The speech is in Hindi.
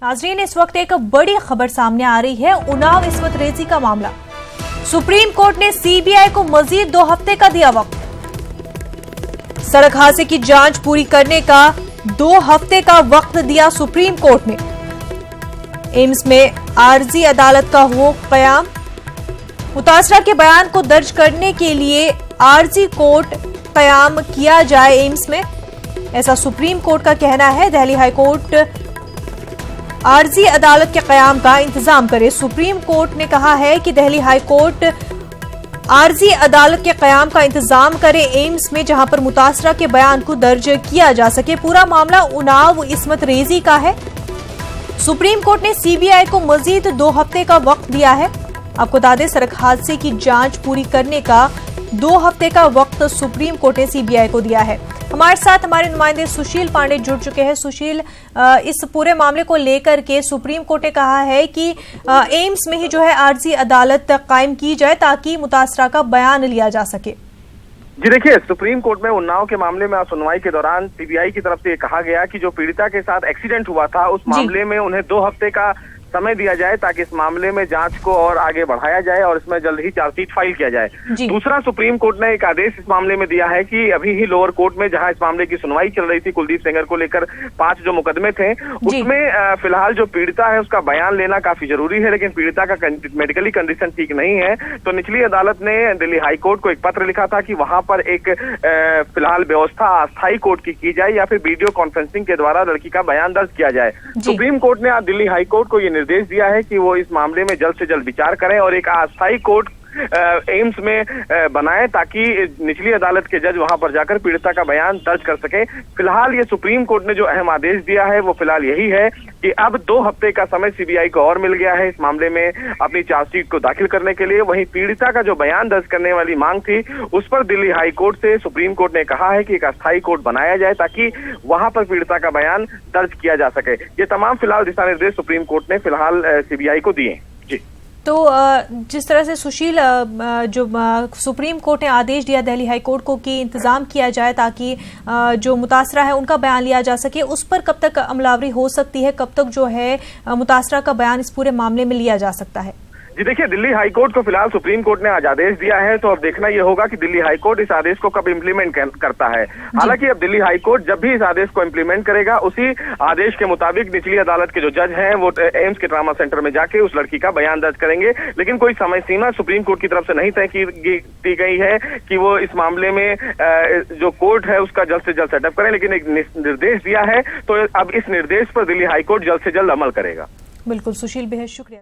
नाजरीन, इस वक्त एक बड़ी खबर सामने आ रही है। उन्नाव इस्मत रेजी का मामला। सुप्रीम कोर्ट ने सीबीआई को मजीद 2 हफ्ते का दिया वक्त। सड़क हादसे की जांच पूरी करने का 2 हफ्ते का वक्त दिया सुप्रीम कोर्ट ने। एम्स में आर्जी अदालत का हो कयाम। मुतासरा के बयान को दर्ज करने के लिए आर्जी कोर्ट कयाम किया जाए एम्स में, ऐसा सुप्रीम कोर्ट का कहना है। दिल्ली हाई कोर्ट आर्जी अदालत के कयाम का इंतजाम करे। सुप्रीम कोर्ट ने कहा है कि दिल्ली हाई कोर्ट आर्जी अदालत के कयाम का इंतजाम करे एम्स में, जहां पर मुतासरा के बयान को दर्ज किया जा सके। पूरा मामला उन्नाव इस्मत रेजी का है। सुप्रीम कोर्ट ने सीबीआई को मजीद 2 हफ्ते का वक्त दिया है। आपको बता दें, सड़क हादसे की जांच पूरी करने का 2 हफ्ते का वक्त सुप्रीम कोर्ट ने सीबीआई को दिया है। हमारे साथ हमारे नुमाइंदे सुशील पांडे जुड़ चुके हैं। सुशील, इस पूरे मामले को लेकर के सुप्रीम कोर्ट ने कहा है कि एम्स में ही जो है आर्जी अदालत कायम की जाए ताकि मुतासरा का बयान लिया जा सके। जी देखिए, सुप्रीम कोर्ट में उन्नाव के मामले में सुनवाई के दौरान सीबीआई की तरफ से ये कहा गया कि जो पीड़िता के साथ एक्सीडेंट हुआ था उस मामले में उन्हें 2 हफ्ते का समय दिया जाए ताकि इस मामले में जांच को और आगे बढ़ाया जाए और इसमें जल्द ही चार्जशीट फाइल किया जाए। दूसरा, सुप्रीम कोर्ट ने एक आदेश इस मामले में दिया है कि अभी ही लोअर कोर्ट में जहां इस मामले की सुनवाई चल रही थी, कुलदीप सेंगर को लेकर 5 जो मुकदमे थे, उसमें फिलहाल जो पीड़िता है उसका बयान लेना काफी जरूरी है, लेकिन पीड़िता का मेडिकली कंडीशन ठीक नहीं है। तो निचली अदालत ने दिल्ली हाई कोर्ट को एक पत्र लिखा था कि वहां पर एक फिलहाल व्यवस्था अस्थायी कोर्ट की जाए या फिर वीडियो कॉन्फ्रेंसिंग के द्वारा लड़की का बयान दर्ज किया जाए। सुप्रीम कोर्ट ने आज दिल्ली हाई कोर्ट को निर्देश दिया है कि वो इस मामले में जल्द से जल्द विचार करें और एक अस्थायी कोर्ट एम्स में बनाए ताकि निचली अदालत के जज वहां पर जाकर पीड़िता का बयान दर्ज कर सके। फिलहाल ये सुप्रीम कोर्ट ने जो अहम आदेश दिया है वो फिलहाल यही है कि अब 2 हफ्ते का समय सीबीआई को और मिल गया है इस मामले में अपनी चार्जशीट को दाखिल करने के लिए। वहीं पीड़िता का जो बयान दर्ज करने वाली मांग थी उस पर दिल्ली हाई कोर्ट से सुप्रीम कोर्ट ने कहा है कि एक अस्थायी कोर्ट बनाया जाए ताकि वहां पर पीड़िता का बयान दर्ज किया जा सके। ये तमाम फिलहाल दिशा निर्देश सुप्रीम कोर्ट ने फिलहाल सीबीआई को दिए। जी, तो जिस तरह से सुशील, जो सुप्रीम कोर्ट ने आदेश दिया दिल्ली हाई कोर्ट को कि इंतजाम किया जाए ताकि जो मुतासरा है उनका बयान लिया जा सके, उस पर कब तक अमलावरी हो सकती है? कब तक जो है मुतासरा का बयान इस पूरे मामले में लिया जा सकता है? जी देखिए, दिल्ली हाई कोर्ट को फिलहाल सुप्रीम कोर्ट ने आज आदेश दिया है, तो अब देखना यह होगा कि दिल्ली हाई कोर्ट इस आदेश को कब इम्प्लीमेंट करता है। हालांकि अब दिल्ली हाई कोर्ट जब भी इस आदेश को इम्प्लीमेंट करेगा, उसी आदेश के मुताबिक निचली अदालत के जो जज हैं वो एम्स के ट्रामा सेंटर में जाके उस लड़की का बयान दर्ज करेंगे। लेकिन कोई समय सीमा सुप्रीम कोर्ट की तरफ से नहीं तय की गई है कि वो इस मामले में जो कोर्ट है उसका जल्द से जल्द सेटअप करें, लेकिन एक निर्देश दिया है तो अब इस निर्देश पर दिल्ली हाई कोर्ट जल्द से जल्द अमल करेगा। बिल्कुल सुशील, बेहद शुक्रिया।